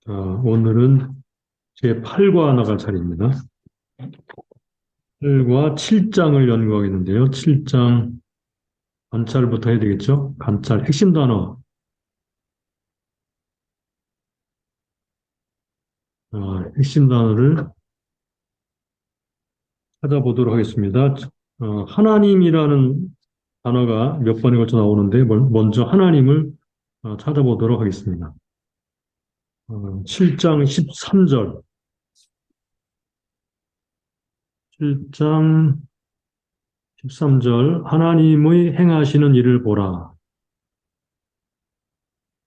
오늘은 제 8과 나갈 차례입니다. 8과 7장을 연구하겠는데요. 7장 관찰부터 해야 되겠죠? 관찰 핵심 단어, 핵심 단어를 찾아보도록 하겠습니다. 하나님이라는 단어가 몇 번에 걸쳐 나오는데 먼저 하나님을 찾아보도록 하겠습니다. 7장 13절, 7장 13절, 하나님의 행하시는 일을 보라.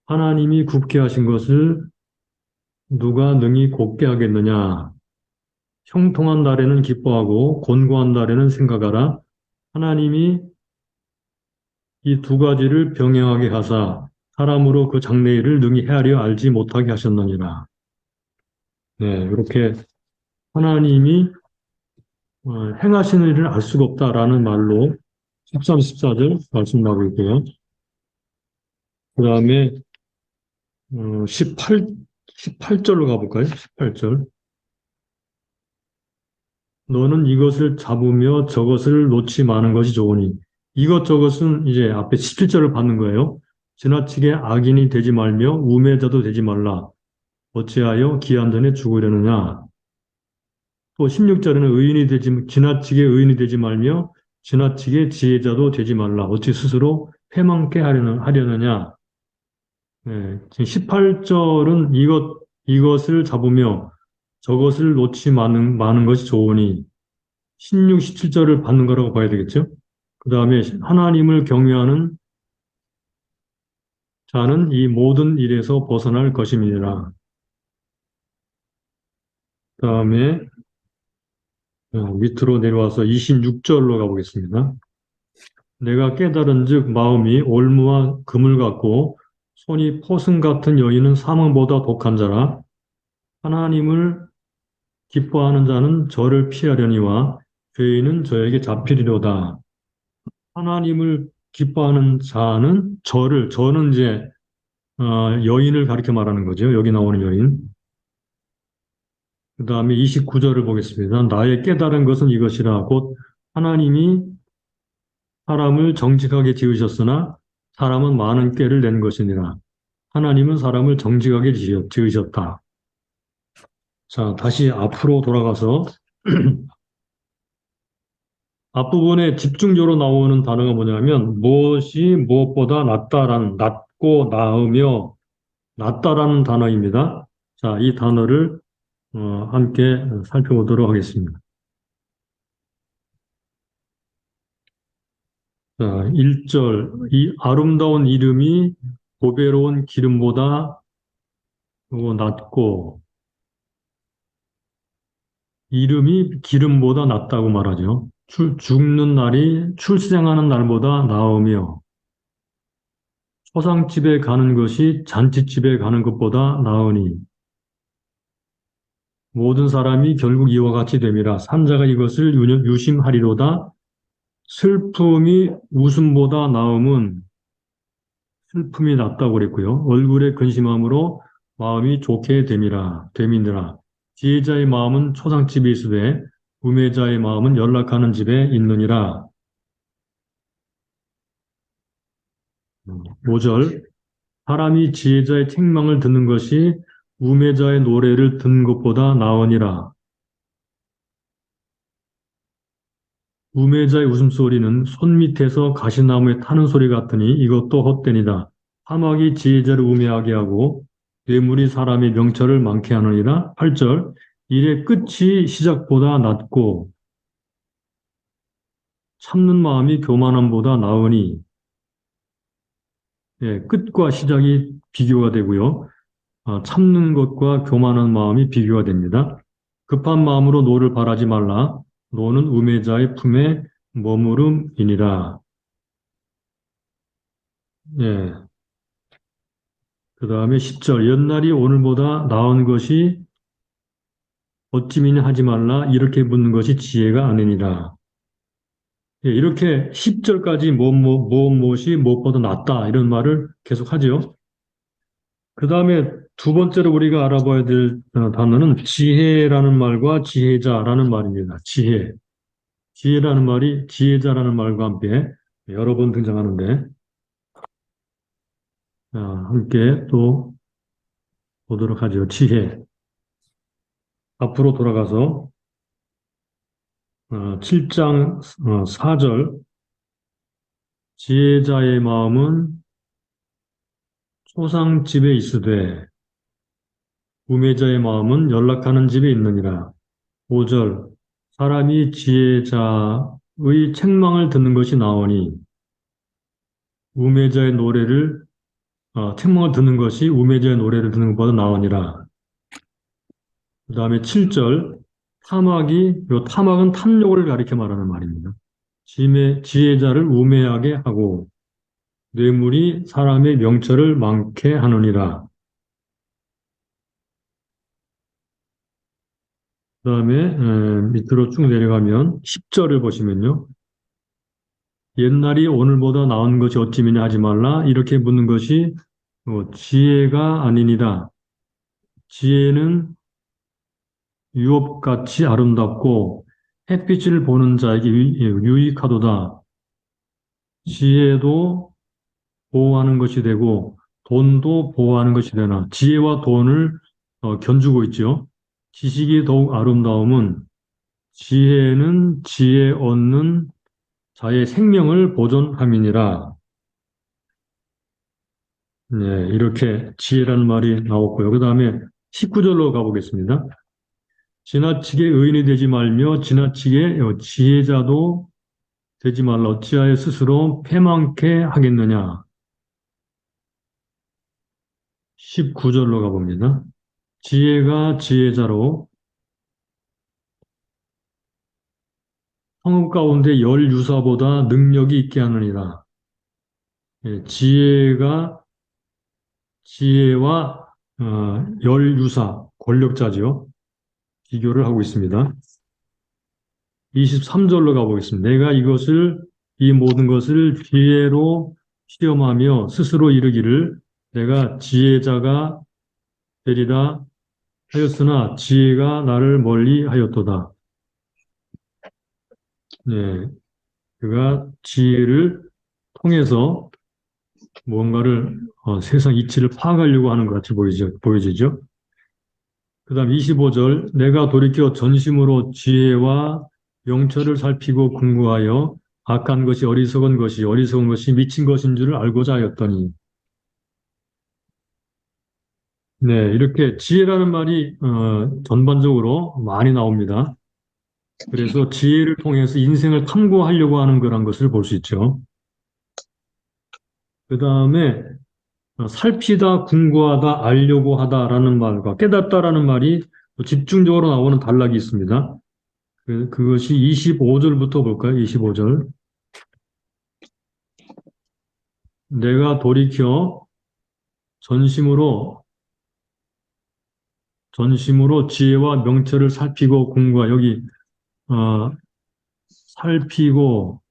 하나님이 굽게 하신 것을 누가 능히 곱게 하겠느냐? 형통한 날에는 기뻐하고 곤고한 날에는 생각하라. 하나님이 이 두 가지를 병행하게 하사 사람으로 그 장래일을 능히 헤아려 알지 못하게 하셨느니라. 네, 이렇게 하나님이 행하시는 일을 알 수가 없다라는 말로 13, 14절 말씀하고 있고요. 그 다음에 18절로 가볼까요? 18절. 너는 이것을 잡으며 저것을 놓지 마는 것이 좋으니 이것저것은 이제 앞에 17절을 받는 거예요. 지나치게 악인이 되지 말며 우매자도 되지 말라. 어찌하여 기한 전에 죽으려느냐. 또 16절에는 지나치게 의인이 되지 말며 지나치게 지혜자도 되지 말라. 어찌 스스로 패망케 하려느냐. 네, 지금 18절은 이것을 잡으며 저것을 놓지 마는 것이 좋으니 16, 17절을 받는 거라고 봐야 되겠죠? 그 다음에 하나님을 경외하는 자는 이 모든 일에서 벗어날 것임이니라. 그 다음에 밑으로 내려와서 26절로 가보겠습니다. 내가 깨달은즉 마음이 올무와 금을 같고 손이 포승 같은 여인은 사망보다 독한 자라. 하나님을 기뻐하는 자는 저를 피하려니와 죄인은 저에게 잡히리로다. 하나님을 기뻐하는 자는 저는 이제 여인을 가리켜 말하는 거죠. 여기 나오는 여인. 그 다음에 29절을 보겠습니다. 나의 깨달은 것은 이것이라 곧 하나님이 사람을 정직하게 지으셨으나 사람은 많은 꾀를 낸 것이니라. 하나님은 사람을 정직하게 지으셨다. 자, 다시 앞으로 돌아가서 앞부분에 집중적으로 나오는 단어가 뭐냐면 무엇이 무엇보다 낮고 나으며 낫다라는 단어입니다. 자, 이 단어를 함께 살펴보도록 하겠습니다. 자, 1절, 이 아름다운 이름이 보배로운 기름보다 낫고, 이름이 기름보다 낫다고 말하죠. 죽는 날이 출생하는 날보다 나으며, 초상집에 가는 것이 잔치집에 가는 것보다 나으니, 모든 사람이 결국 이와 같이 됨이라 산자가 이것을 유심하리로다. 슬픔이 웃음보다 나음은 슬픔이 낫다고 그랬고요. 얼굴에 근심함으로 마음이 좋게 됨이니라. 지혜자의 마음은 초상집에 있으되 우매자의 마음은 연락하는 집에 있느니라. 5절 사람이 지혜자의 책망을 듣는 것이 우매자의 노래를 듣는 것보다 나으니라. 우매자의 웃음소리는 손밑에서 가시나무에 타는 소리 같으니 이것도 헛되니다. 사막이 지혜자를 우매하게 하고 뇌물이 사람의 명철을 많게 하느니라. 8절 일의 끝이 시작보다 낫고 참는 마음이 교만함보다 나으니 끝과 시작이 비교가 되고요. 참는 것과 교만한 마음이 비교가 됩니다. 급한 마음으로 노를 바라지 말라. 노는 우매자의 품에 머무름이니라. 예. 그 다음에 10절. 옛날이 오늘보다 나은 것이 어찌미냐 하지 말라. 이렇게 묻는 것이 지혜가 아니니라. 예, 이렇게 10절까지 무엇이 무엇보다 낫다. 이런 말을 계속 하죠. 그 다음에 두 번째로 우리가 알아봐야 될 단어는 지혜라는 말과 지혜자라는 말입니다. 지혜. 지혜라는 말이 지혜자라는 말과 함께 여러 번 등장하는데, 함께 또 보도록 하죠. 지혜. 앞으로 돌아가서 7장 4절. 지혜자의 마음은 초상 집에 있으되 우매자의 마음은 연락하는 집에 있느니라. 5절. 사람이 지혜자의 책망을 듣는 것이 나오니 우매자의 노래를 책망을 듣는 것이 우매자의 노래를 듣는 것보다 나으니라. 그 다음에 7절. 탐악은 탐욕을 가리켜 말하는 말입니다. 지혜자를 우매하게 하고 뇌물이 사람의 명철을 많게 하느니라. 그 다음에 밑으로 쭉 내려가면 10절을 보시면요. 옛날이 오늘보다 나은 것이 어찌미냐 하지 말라. 이렇게 묻는 것이 지혜가 아니니라. 지혜는 유업같이 아름답고 햇빛을 보는 자에게 유익하도다. 지혜도 보호하는 것이 되고 돈도 보호하는 것이 되나. 지혜와 돈을 견주고 있죠. 지식이 더욱 아름다움은 지혜는 지혜 얻는 자의 생명을 보존함이니라. 네, 이렇게 지혜라는 말이 나왔고요. 그 다음에 19절로 가보겠습니다. 지나치게 의인이 되지 말며 지나치게 지혜자도 되지 말라. 어찌하여 스스로 패망케 하겠느냐. 19절로 가봅니다. 지혜가 지혜자로 성읍 가운데 열 유사보다 능력이 있게 하느니라. 예, 지혜와 열 유사, 권력자지요. 비교를 하고 있습니다. 23절로 가보겠습니다. 내가 이 모든 것을 지혜로 시험하며 스스로 이르기를 내가 지혜자가 되리라 하였으나 지혜가 나를 멀리 하였도다. 네, 그가 지혜를 통해서 무언가를 세상 이치를 파악하려고 하는 것 같이 보여지죠. 그 다음 25절 내가 돌이켜 전심으로 지혜와 명철을 살피고 궁구하여 악한 것이 어리석은 것이 미친 것인 줄을 알고자 하였더니 네, 이렇게 지혜라는 말이 전반적으로 많이 나옵니다. 그래서 지혜를 통해서 인생을 탐구하려고 하는 거란 것을 볼 수 있죠. 그 다음에 살피다, 궁구하다, 알려고 하다라는 말과 깨닫다라는 말이 집중적으로 나오는 단락이 있습니다. 그것이 25절부터 볼까요? 25절. 내가 돌이켜 전심으로 지혜와 명철을 살피고 궁구하 여기 살피고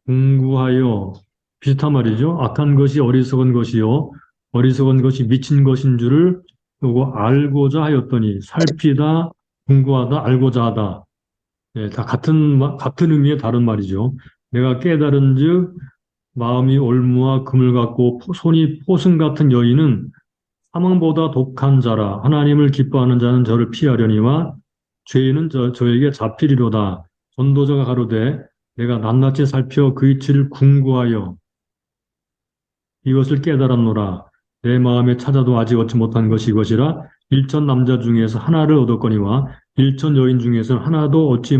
궁구하여 비슷한 말이죠. 악한 것이 어리석은 것이요 어리석은 것이 미친 것인 줄을 요거 알고자 하였더니 살피다 궁구하다 알고자 하다 다 같은 의미의 다른 말이죠. 내가 깨달은즉 마음이 올무와 금을 갖고 손이 포승 같은 여인은 사망보다 독한 자라. 하나님을 기뻐하는 자는 저를 피하려니와 죄인은 저에게 잡히리로다. 전도자가 가로되 내가 낱낱이 살펴 그 이치를 궁구하여 이것을 깨달았노라. 내 마음에 찾아도 아직 얻지 못한 것이 이것이라. 일천 남자 중에서 하나를 얻었거니와 일천 여인 중에서는 하나도 얻지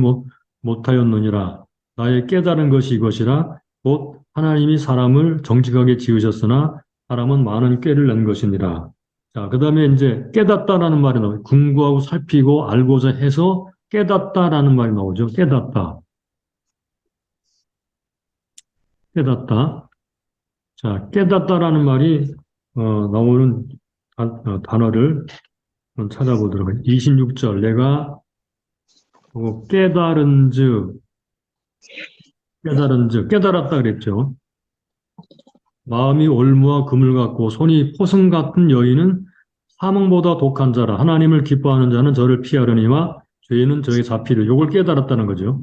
못하였느니라. 나의 깨달은 것이 이것이라. 곧 하나님이 사람을 정직하게 지으셨으나 사람은 많은 꾀를 낸 것이니라. 자, 그 다음에 이제 깨닫다라는 말이 나와요. 궁구하고 살피고 알고자 해서 깨닫다라는 말이 나오죠. 깨닫다. 깨닫다. 자, 깨닫다라는 말이 나오는 단어를 찾아보도록 하겠습니다. 26절 내가 깨달은즉 깨달았다 그랬죠. 마음이 올무와 금을 같고 손이 포승 같은 여인은 사망보다 독한 자라. 하나님을 기뻐하는 자는 저를 피하려니와 죄인은 저에게 잡히려. 요걸 깨달았다는 거죠.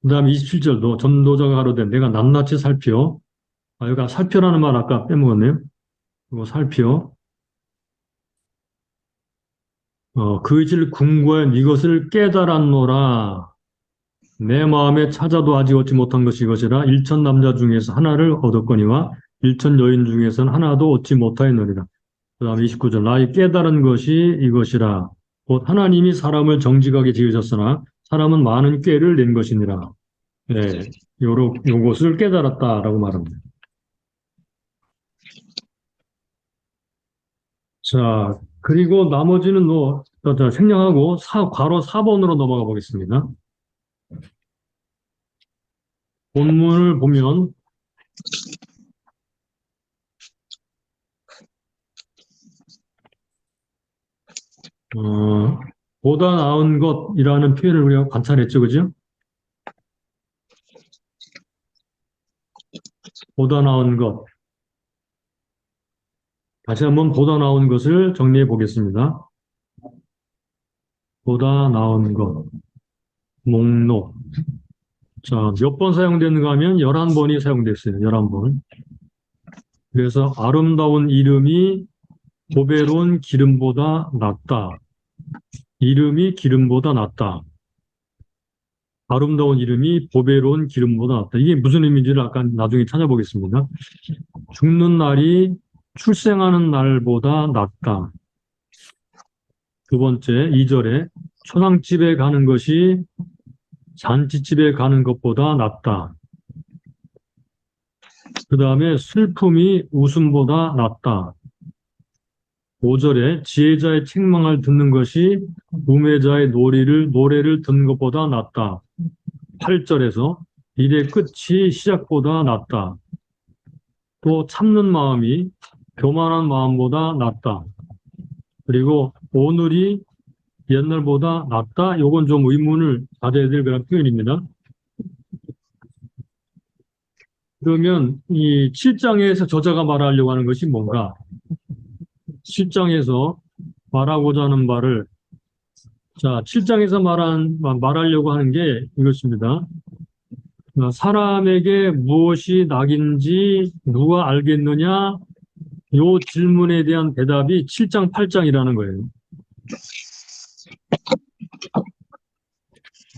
그 다음 27절도 전도자가 가로되 내가 낱낱이 살피어. 여기가 살펴라는 말 아까 빼먹었네요. 이거 살피어. 그 질 궁고에 이것을 깨달았노라. 내 마음에 찾아도 아직 얻지 못한 것이 이것이라 일천 남자 중에서 하나를 얻었거니와 일천 여인 중에서는 하나도 얻지 못하였느니라. 그 다음 29절 나의 깨달은 것이 이것이라 곧 하나님이 사람을 정직하게 지으셨으나 사람은 많은 꾀를 낸 것이니라. 네, 요것을 깨달았다라고 말합니다. 자, 그리고 나머지는 생략하고 괄호 4번으로 넘어가 보겠습니다. 본문을 보면 보다 나은 것이라는 표현을 우리가 관찰했죠, 그죠? 보다 나은 것. 다시 한번 보다 나은 것을 정리해 보겠습니다. 보다 나은 것. 목록. 자, 몇 번 사용되는가 하면 11번이 사용됐어요. 11번. 그래서 아름다운 이름이 보배로운 기름보다 낫다. 이름이 기름보다 낫다. 아름다운 이름이 보배로운 기름보다 낫다. 이게 무슨 의미인지를 아까 나중에 찾아보겠습니다. 죽는 날이 출생하는 날보다 낫다. 두 번째, 2절에 초상집에 가는 것이 잔치집에 가는 것보다 낫다. 그 다음에 슬픔이 웃음보다 낫다. 5절에 지혜자의 책망을 듣는 것이 우매자의 노래를 듣는 것보다 낫다. 8절에서 일의 끝이 시작보다 낫다. 또 참는 마음이 교만한 마음보다 낫다. 그리고 오늘이 옛날보다 낫다. 요건 좀 의문을 가져야 될 그런 표현입니다. 그러면 이 7장에서 저자가 말하려고 하는 것이 뭔가? 7장에서 말하고자 하는 바를, 자, 7장에서 말하려고 하는 게 이것입니다. 사람에게 무엇이 낙인지 누가 알겠느냐? 요 질문에 대한 대답이 7장, 8장이라는 거예요.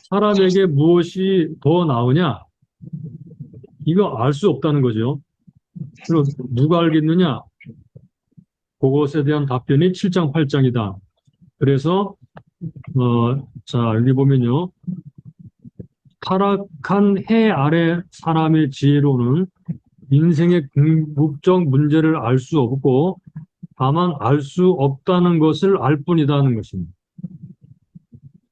사람에게 무엇이 더 나으냐? 이거 알 수 없다는 거죠. 그럼 누가 알겠느냐? 그것에 대한 답변이 7장, 8장이다. 그래서 자, 여기 보면요. 타락한 해 아래 사람의 지혜로는 인생의 궁극적 문제를 알 수 없고 다만 알 수 없다는 것을 알 뿐이다는 것입니다.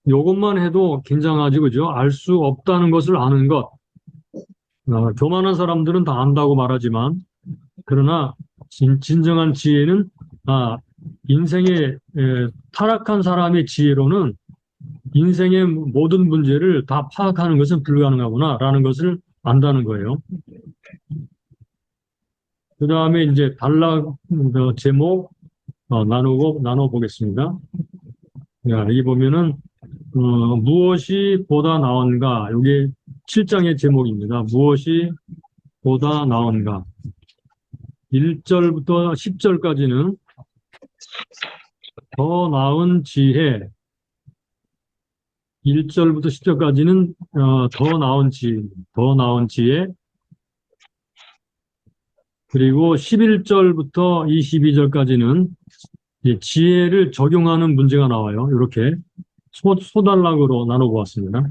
이것만 해도 굉장하지, 그죠? 알 수 없다는 것을 아는 것. 교만한 사람들은 다 안다고 말하지만 그러나 진정한 지혜는 인생의 타락한 사람의 지혜로는 인생의 모든 문제를 다 파악하는 것은 불가능하구나라는 것을 안다는 거예요. 그 다음에 이제 단락 제목 나눠보겠습니다. 여기 보면은 무엇이 보다 나은가? 이게 7장의 제목입니다. 무엇이 보다 나은가? 1절부터 10절까지는 더 나은 지혜, 1절부터 10절까지는 더 나은 지혜, 그리고 11절부터 22절까지는 지혜를 적용하는 문제가 나와요. 이렇게 소단락으로 나눠보았습니다.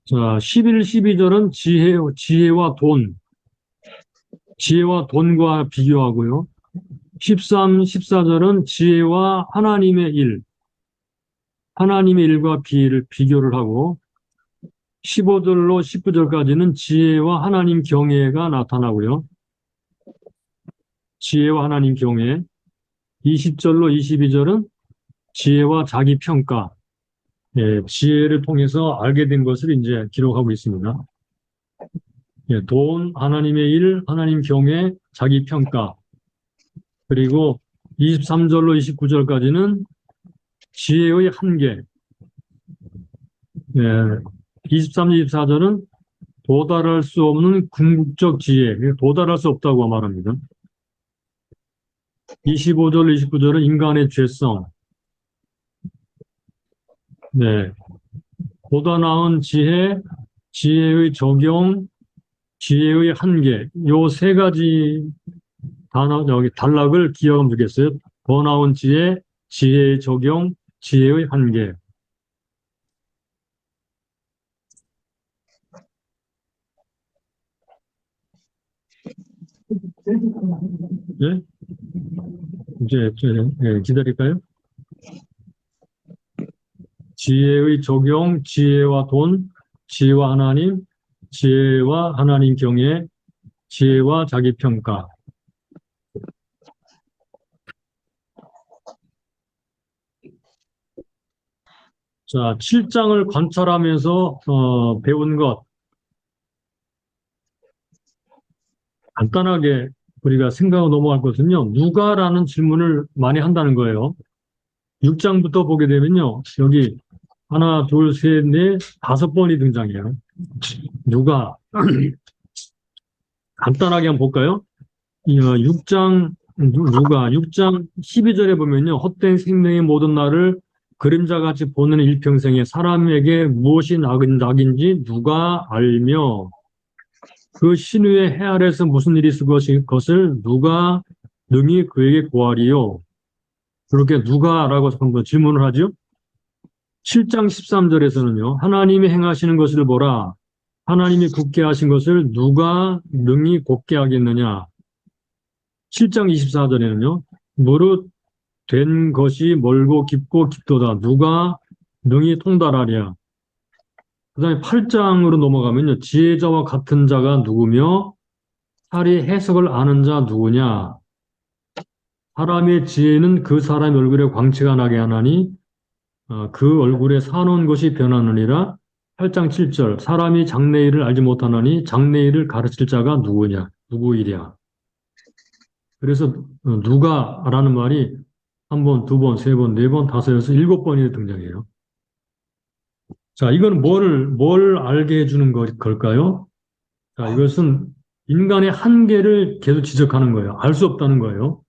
자, 11, 12절은 지혜와 돈과 비교하고요. 13, 14절은 지혜와 하나님의 일과 비교를 하고 15절로 19절까지는 지혜와 하나님 경외가 나타나고요. 지혜와 하나님 경외. 20절로 22절은 지혜와 자기 평가. 지혜를 통해서 알게 된 것을 이제 기록하고 있습니다. 예, 돈, 하나님의 일, 하나님 경외, 자기 평가. 그리고 23절로 29절까지는 지혜의 한계. 예, 23, 24절은 도달할 수 없는 궁극적 지혜, 도달할 수 없다고 말합니다. 25절, 29절은 인간의 죄성. 네, 보다 나은 지혜, 지혜의 적용, 지혜의 한계. 요 세 가지 단어, 여기 단락을 기억하면 되겠어요. 더 나은 지혜, 지혜의 적용, 지혜의 한계. 예? 이제 기다릴까요? 지혜의 적용, 지혜와 돈, 지혜와 하나님, 지혜와 하나님 경외, 지혜와 자기 평가. 자, 7장을 관찰하면서 배운 것 간단하게 우리가 생각하고 넘어갈 것은요. 누가라는 질문을 많이 한다는 거예요. 6장부터 보게 되면요. 여기 하나, 둘, 셋, 넷, 5번이 등장해요. 누가 간단하게 한번 볼까요? 6장 누가 6장 12절에 보면요. 헛된 생명의 모든 날을 그림자같이 보는 일평생에 사람에게 무엇이 낙인지 누가 알며 그 신유의 해 아래서 무슨 일이 있을 것을 누가 능히 그에게 고하리요. 그렇게 누가라고 한번 질문을 하죠. 7장 13절에서는요. 하나님이 행하시는 것을 보라. 하나님이 굳게 하신 것을 누가 능히 곧게 하겠느냐. 7장 24절에는요. 무릇 된 것이 멀고 깊고 깊도다. 누가 능히 통달하랴. 그 다음에 8장으로 넘어가면요. 지혜자와 같은 자가 누구며 살이 해석을 아는 자 누구냐. 사람의 지혜는 그 사람의 얼굴에 광채가 나게 하나니 그 얼굴에 사놓은 것이 변하느니라. 8장 7절 사람이 장래일을 알지 못하나니 장래일을 가르칠 자가 누구냐. 누구이랴. 그래서 누가라는 말이 한 번, 두 번, 세 번, 네 번, 다섯, 여섯, 7번이 등장해요. 자, 이건 뭘 알게 해주는 걸까요? 자, 이것은 인간의 한계를 계속 지적하는 거예요. 알 수 없다는 거예요.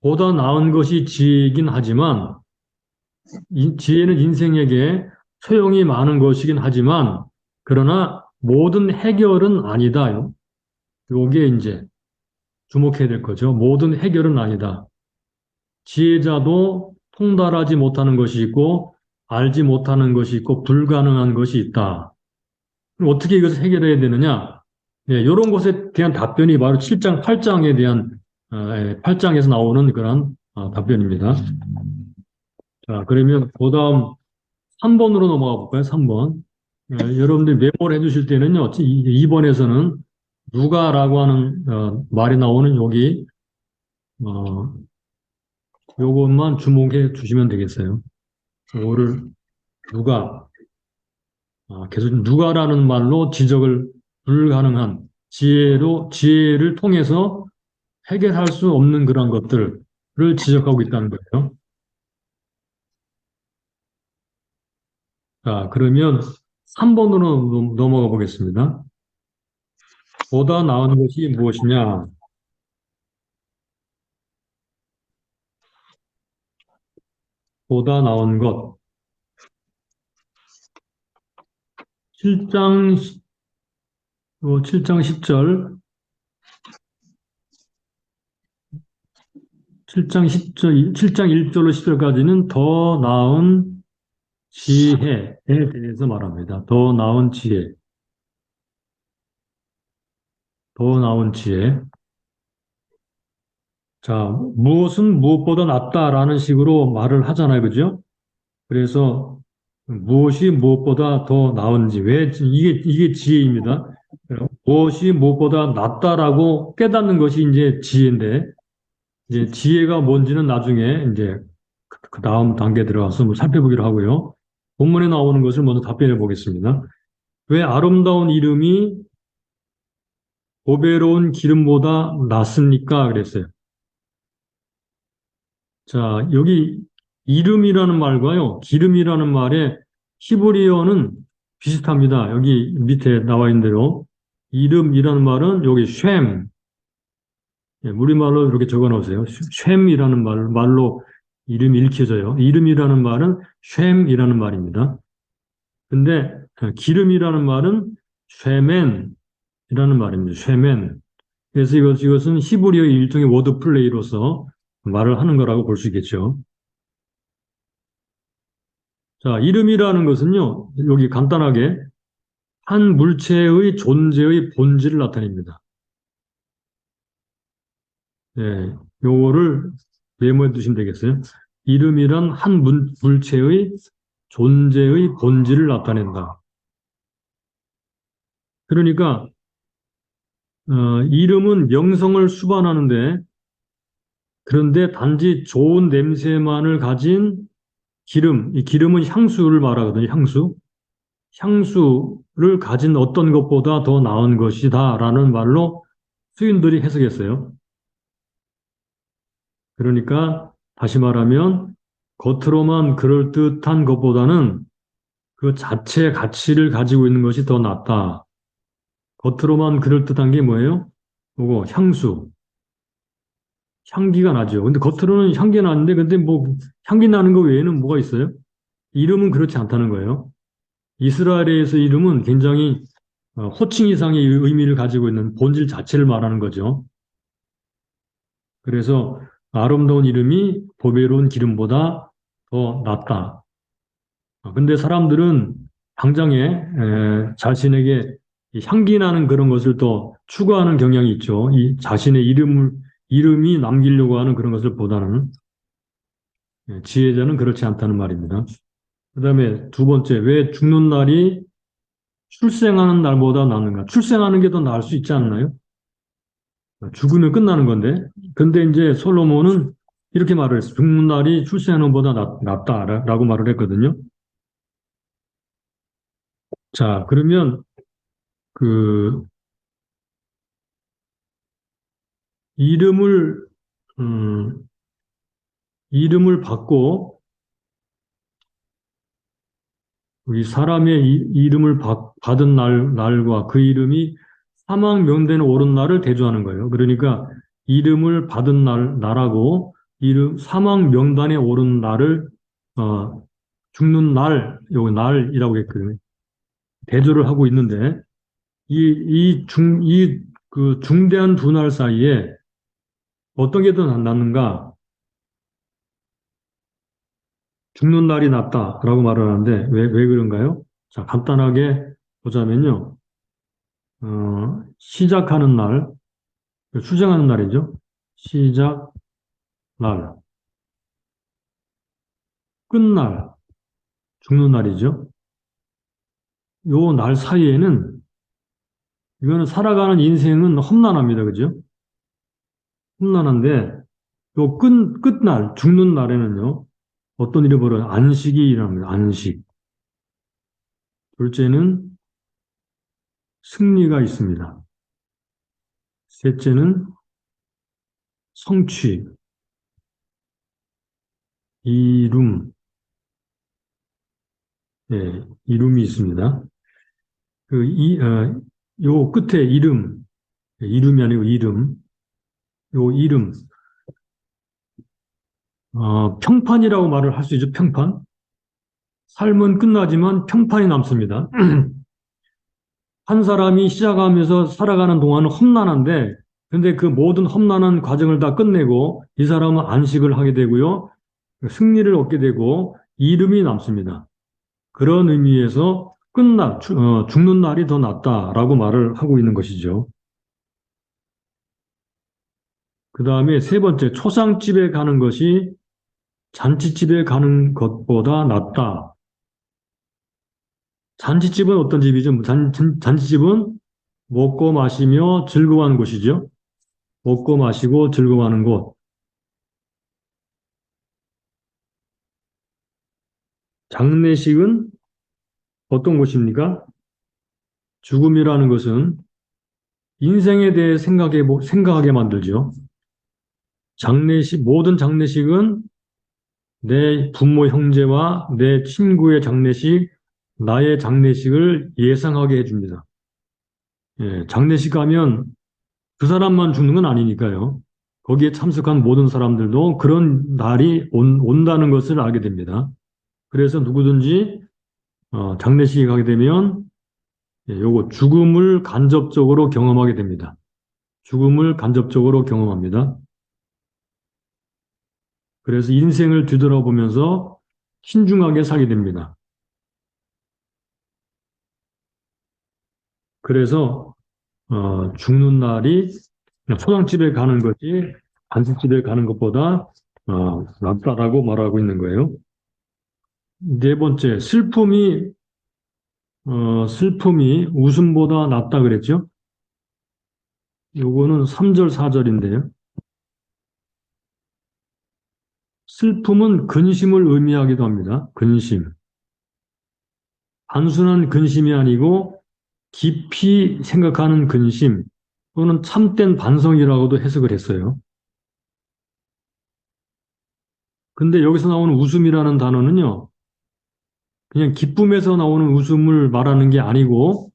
보다 나은 것이 지혜이긴 하지만, 지혜는 인생에게 소용이 많은 것이긴 하지만, 그러나 모든 해결은 아니다. 요게 이제 주목해야 될 거죠. 모든 해결은 아니다. 지혜자도 통달하지 못하는 것이 있고, 알지 못하는 것이 있고, 불가능한 것이 있다. 그럼 어떻게 이것을 해결해야 되느냐? 예, 이런 것에 대한 답변이 바로 7장, 8장에 대한, 8장에서 나오는 그런 답변입니다. 자, 그러면 그 다음 3번으로 넘어가 볼까요? 3번. 여러분들이 메모를 해주실 때는요, 2번에서는 누가라고 하는 말이 나오는 여기, 요것만 주목해 주시면 되겠어요. 이거를 누가, 계속 누가라는 말로 지적을 불가능한 지혜를 통해서 해결할 수 없는 그런 것들을 지적하고 있다는 거예요. 자, 그러면 3번으로 넘어가 보겠습니다. 보다 나은 것이 무엇이냐? 보다 나은 것. 7장, 7장 10절, 7장 10절, 7장 1절로 10절까지는 더 나은 지혜에 대해서 말합니다. 더 나은 지혜. 더 나은 지혜. 자, 무엇은 무엇보다 낫다라는 식으로 말을 하잖아요. 그죠? 그래서 무엇이 무엇보다 더 나은지, 왜, 이게 지혜입니다. 무엇이 무엇보다 낫다라고 깨닫는 것이 이제 지혜인데, 이제 지혜가 뭔지는 나중에 이제 그 다음 단계에 들어가서 뭐 살펴보기로 하고요. 본문에 나오는 것을 먼저 답변해 보겠습니다. 왜 아름다운 이름이 보배로운 기름보다 낫습니까? 그랬어요. 자, 여기 이름이라는 말과요, 기름이라는 말의 히브리어는 비슷합니다. 여기 밑에 나와 있는 대로. 이름이라는 말은 여기 쉔, 예, 우리말로 이렇게 적어 놓으세요. 쉔이라는 말로 이름이 읽혀져요. 이름이라는 말은 쉔이라는 말입니다. 근데 기름이라는 말은 쉐멘이라는 말입니다. 쉐멘. 그래서 이것은 히브리어의 일종의 워드 플레이로서 말을 하는 거라고 볼 수 있겠죠. 자, 이름이라는 것은요, 여기 간단하게 한 물체의 존재의 본질을 나타냅니다. 예, 요거를 메모해 두시면 되겠어요. 이름이란 한 물체의 존재의 본질을 나타낸다. 그러니까 이름은 명성을 수반하는데 그런데 단지 좋은 냄새만을 가진 기름, 이 기름은 향수를 말하거든요. 향수. 향수를 가진 어떤 것보다 더 나은 것이다라는 말로 수인들이 해석했어요. 그러니까 다시 말하면 겉으로만 그럴듯한 것보다는 그 자체의 가치를 가지고 있는 것이 더 낫다. 겉으로만 그럴듯한 게 뭐예요? 그거 향수. 향기가 나죠. 근데 겉으로는 향기가 나는데 근데 뭐 향기 나는 거 외에는 뭐가 있어요? 이름은 그렇지 않다는 거예요. 이스라엘에서 이름은 굉장히 호칭 이상의 의미를 가지고 있는 본질 자체를 말하는 거죠. 그래서 아름다운 이름이 보배로운 기름보다 더 낫다. 근데 사람들은 당장에 자신에게 이 향기 나는 그런 것을 또 추구하는 경향이 있죠. 이 자신의 이름이 남기려고 하는 그런 것을 보다는 지혜자는 그렇지 않다는 말입니다. 그다음에 두 번째, 왜 죽는 날이 출생하는 날보다 낫는가? 출생하는 게 더 나을 수 있지 않나요? 죽으면 끝나는 건데. 근데 이제 솔로몬은 이렇게 말을 했어요. 죽는 날이 출생하는 것보다 낫다라고 말을 했거든요. 자, 그러면 그 이름을 음, 이름을 받고 우리 사람의 이름을 받은 날과 그 이름이 사망 명단에 오른 날을 대조하는 거예요. 그러니까 이름을 받은 날하고 사망 명단에 오른 날을 어, 죽는 요 날이라고 했거든요. 대조를 하고 있는데 그 중대한 두 날 사이에 어떤 게 더 낫는가? 죽는 날이 낫다라고 말을 하는데 왜 그런가요? 자, 간단하게 보자면요. 시작하는 날, 수정하는 날이죠. 시작 날, 끝날, 죽는 날이죠. 요 날 사이에는 이거는 살아가는 인생은 험난합니다. 그죠? 험난한데 요 끝날, 죽는 날에는요. 어떤 일이 벌어요? 안식이 일어납니다. 안식. 둘째는 승리가 있습니다. 셋째는 성취, 이룸, 예, 이룸이 있습니다. 요 끝에 이름이 아니고 요 이름, 평판이라고 말을 할 수 있죠, 평판. 삶은 끝나지만 평판이 남습니다. 한 사람이 시작하면서 살아가는 동안은 험난한데, 근데 그 모든 험난한 과정을 다 끝내고 이 사람은 안식을 하게 되고요. 승리를 얻게 되고 이름이 남습니다. 그런 의미에서 죽는 날이 더 낫다라고 말을 하고 있는 것이죠. 그 다음에 세 번째, 초상집에 가는 것이 잔치집에 가는 것보다 낫다. 잔치집은 어떤 집이죠? 잔치집은 먹고 마시며 즐거워하는 곳이죠. 먹고 마시고 즐거워하는 곳. 장례식은 어떤 곳입니까? 죽음이라는 것은 인생에 대해 생각하게 만들죠. 모든 장례식은 내 부모 형제와 내 친구의 장례식, 나의 장례식을 예상하게 해줍니다. 예, 장례식 가면 그 사람만 죽는 건 아니니까요. 거기에 참석한 모든 사람들도 그런 날이 온다는 것을 알게 됩니다. 그래서 누구든지 장례식에 가게 되면 요거 죽음을 간접적으로 경험하게 됩니다. 죽음을 간접적으로 경험합니다. 그래서 인생을 뒤돌아보면서 신중하게 살게 됩니다. 그래서 죽는 날이 초상집에 가는 것이 안식집에 가는 것보다 낫다라고 말하고 있는 거예요. 네 번째, 슬픔이 웃음보다 낫다 그랬죠? 요거는 3절, 4절인데요. 슬픔은 근심을 의미하기도 합니다. 근심. 단순한 근심이 아니고 깊이 생각하는 근심 또는 참된 반성이라고도 해석을 했어요. 근데 여기서 나오는 웃음이라는 단어는요, 그냥 기쁨에서 나오는 웃음을 말하는 게 아니고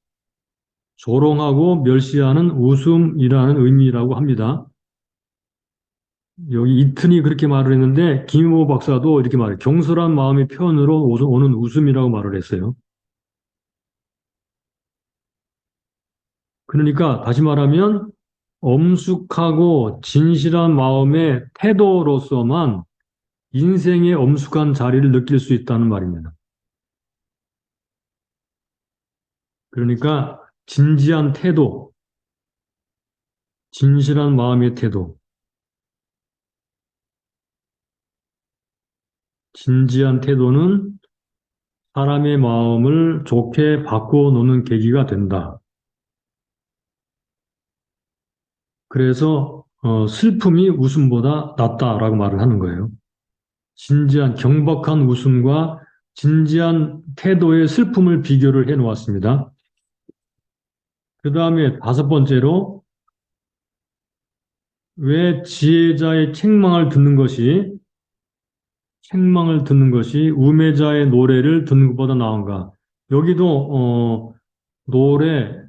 조롱하고 멸시하는 웃음이라는 의미라고 합니다. 여기 이튼이 그렇게 말을 했는데 김효보 박사도 이렇게 말해요. 경솔한 마음의 표현으로 오는 웃음이라고 말을 했어요. 그러니까 다시 말하면 엄숙하고 진실한 마음의 태도로서만 인생의 엄숙한 자리를 느낄 수 있다는 말입니다. 그러니까 진지한 태도, 진실한 마음의 태도, 진지한 태도는 사람의 마음을 좋게 바꾸어 놓는 계기가 된다. 그래서 슬픔이 웃음보다 낫다라고 말을 하는 거예요. 진지한 경박한 웃음과 진지한 태도의 슬픔을 비교를 해 놓았습니다. 그 다음에 다섯 번째로 왜 책망을 듣는 것이 우매자의 노래를 듣는 것보다 나은가? 여기도 노래,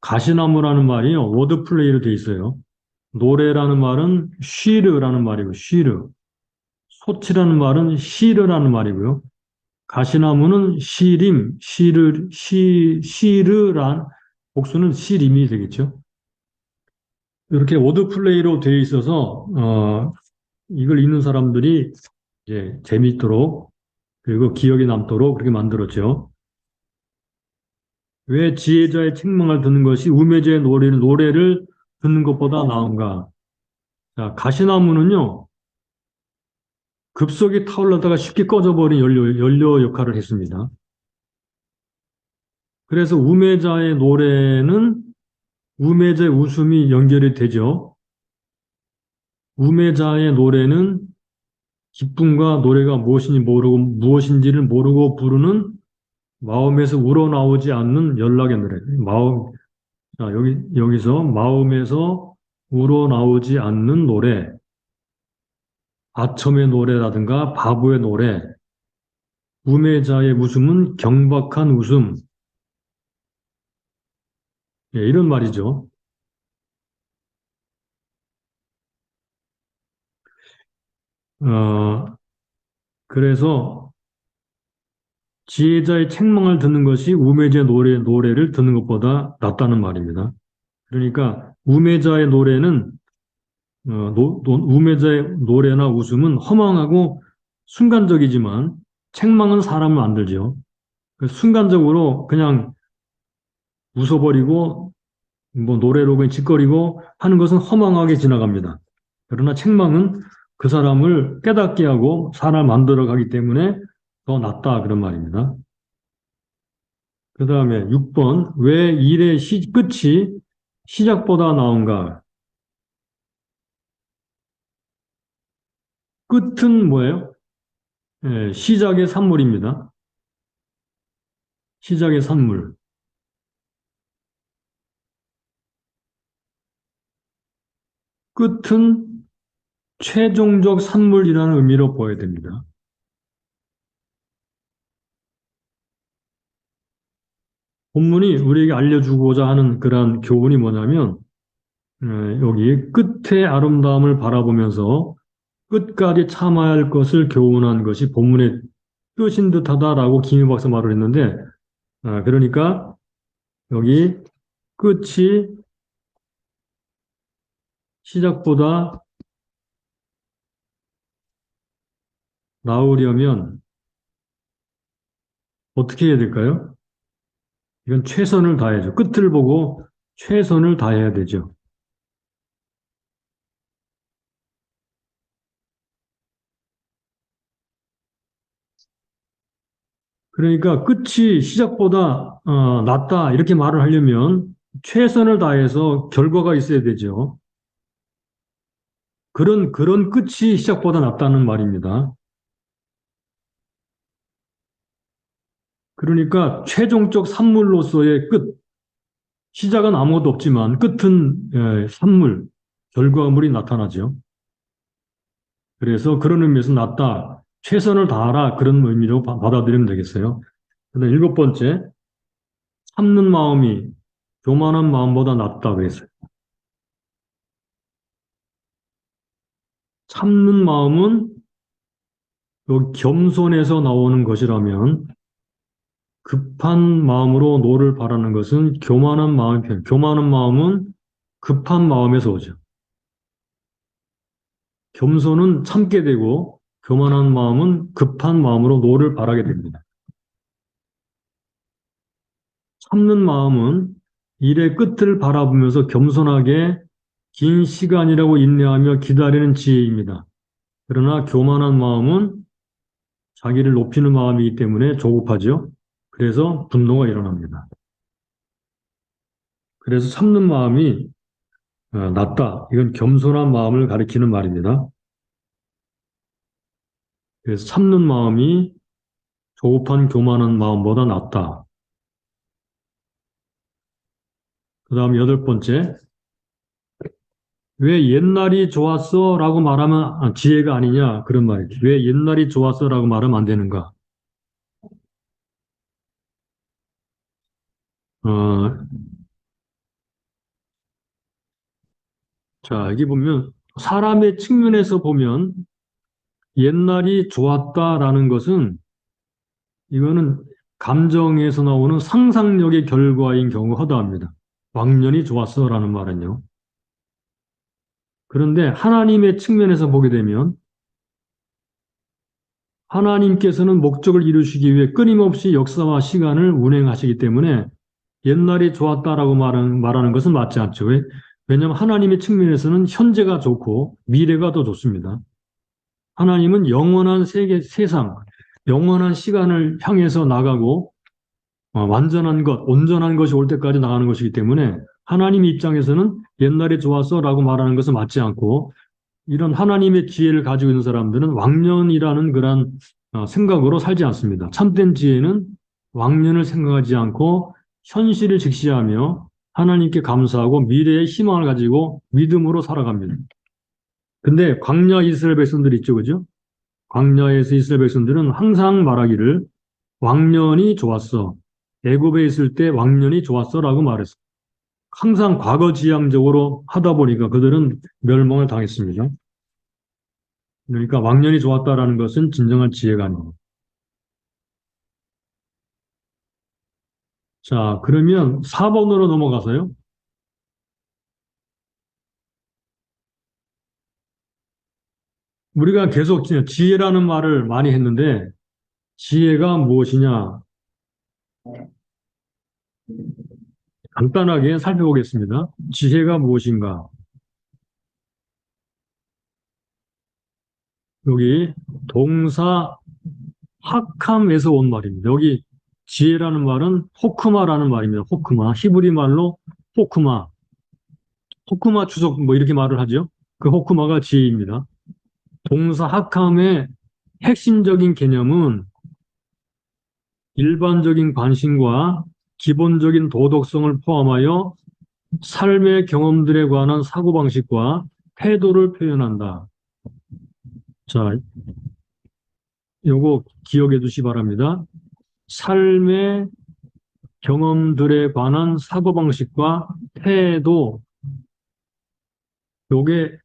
가시나무라는 말이 워드 플레이로 돼 있어요. 노래라는 말은 쉬르라는 말이고 쉬르. 소치라는 말은 시르라는 말이고요. 가시나무는 시르란 복수는 시림이 되겠죠. 이렇게 워드 플레이로 되어 있어서 이걸 읽는 사람들이 이제 재미있도록 그리고 기억에 남도록 그렇게 만들었죠. 왜 지혜자의 책망을 듣는 것이 우매자의 노래를 듣는 것보다 나은가? 자, 가시나무는요, 급속히 타올라다가 쉽게 꺼져버린 연료 역할을 했습니다. 그래서 우매자의 웃음이 연결이 되죠. 우매자의 노래는 기쁨과 노래가 무엇인지를 모르고 부르는 마음에서 우러나오지 않는 연락의 노래. 자, 여기서 마음에서 우러나오지 않는 노래. 아첨의 노래라든가 바보의 노래. 우매자의 웃음은 경박한 웃음. 예, 이런 말이죠. 어, 그래서 지혜자의 책망을 듣는 것이 우매자의 노래를 듣는 것보다 낫다는 말입니다. 그러니까 우매자의 노래나 웃음은 허망하고 순간적이지만 책망은 사람을 만들죠. 순간적으로 그냥 웃어버리고 뭐 노래로 그냥 짓거리고 하는 것은 허망하게 지나갑니다. 그러나 책망은 그 사람을 깨닫게 하고 사람을 만들어 가기 때문에 더 낫다 그런 말입니다. 그 다음에 6번 왜 일의 끝이 시작보다 나은가? 끝은 뭐예요? 예, 시작의 산물입니다. 시작의 산물. 끝은 최종적 산물이라는 의미로 보아야 됩니다. 본문이 우리에게 알려주고자 하는 그러한 교훈이 뭐냐면 여기 끝의 아름다움을 바라보면서 끝까지 참아야 할 것을 교훈한 것이 본문의 뜻인 듯하다라고 김희 박사 말을 했는데 그러니까 여기 끝이 시작보다 나오려면 어떻게 해야 될까요? 이건 최선을 다해야죠. 끝을 보고 최선을 다해야 되죠. 그러니까 끝이 시작보다 낫다 이렇게 말을 하려면 최선을 다해서 결과가 있어야 되죠. 그런 끝이 시작보다 낫다는 말입니다. 그러니까 최종적 산물로서의 끝, 시작은 아무것도 없지만 끝은 산물, 결과물이 나타나죠. 그래서 그런 의미에서 낫다, 최선을 다하라 그런 의미로 받아들이면 되겠어요. 그다음 일곱 번째, 참는 마음이 교만한 마음보다 낫다 그랬어요. 참는 마음은 여기 겸손에서 나오는 것이라면 급한 마음으로 노를 바라는 것은 교만한 마음의 편. 교만한 마음은 급한 마음에서 오죠. 겸손은 참게 되고 교만한 마음은 급한 마음으로 노를 바라게 됩니다. 참는 마음은 일의 끝을 바라보면서 겸손하게 긴 시간이라고 인내하며 기다리는 지혜입니다. 그러나 교만한 마음은 자기를 높이는 마음이기 때문에 조급하죠. 그래서 분노가 일어납니다. 그래서 참는 마음이 낫다. 이건 겸손한 마음을 가리키는 말입니다. 그래서 참는 마음이 조급한 교만한 마음보다 낫다. 그 다음 여덟 번째, 왜 옛날이 좋았어? 라고 말하면 지혜가 아니냐? 그런 말이죠. 왜 옛날이 좋았어? 라고 말하면 안 되는가? 어, 자, 여기 보면 사람의 측면에서 보면 옛날이 좋았다라는 것은 이거는 감정에서 나오는 상상력의 결과인 경우가 허다합니다. 왕년이 좋았어라는 말은요. 그런데 하나님의 측면에서 보게 되면 하나님께서는 목적을 이루시기 위해 끊임없이 역사와 시간을 운행하시기 때문에 옛날이 좋았다라고 말하는 것은 맞지 않죠. 왜냐하면 하나님의 측면에서는 현재가 좋고 미래가 더 좋습니다. 하나님은 영원한 세상, 영원한 시간을 향해서 나가고 완전한 것, 온전한 것이 올 때까지 나가는 것이기 때문에 하나님 입장에서는 옛날에 좋았어라고 말하는 것은 맞지 않고 이런 하나님의 지혜를 가지고 있는 사람들은 왕년이라는 그런 생각으로 살지 않습니다. 참된 지혜는 왕년을 생각하지 않고 현실을 직시하며 하나님께 감사하고 미래의 희망을 가지고 믿음으로 살아갑니다. 근데 광야 이스라엘 백성들 있죠, 그죠? 광야에서 이스라엘 백성들은 항상 말하기를 왕년이 좋았어. 애굽에 있을 때 왕년이 좋았어라고 말했어. 항상 과거지향적으로 하다 보니까 그들은 멸망을 당했습니다. 그러니까 왕년이 좋았다라는 것은 진정한 지혜가 아닙니다. 자, 그러면 4번으로 넘어가서요. 우리가 계속 지혜라는 말을 많이 했는데 지혜가 무엇이냐? 간단하게 살펴보겠습니다. 지혜가 무엇인가? 여기 동사 학함에서 온 말입니다. 여기 지혜라는 말은 호크마라는 말입니다. 호크마. 히브리 말로 호크마. 호크마 주석 뭐 이렇게 말을 하죠. 그 호크마가 지혜입니다. 동사 학함의 핵심적인 개념은 일반적인 관심과 기본적인 도덕성을 포함하여 삶의 경험들에 관한 사고방식과 태도를 표현한다. 자, 요거 기억해 두시 바랍니다. 삶의 경험들에 관한 사고방식과 태도, 요게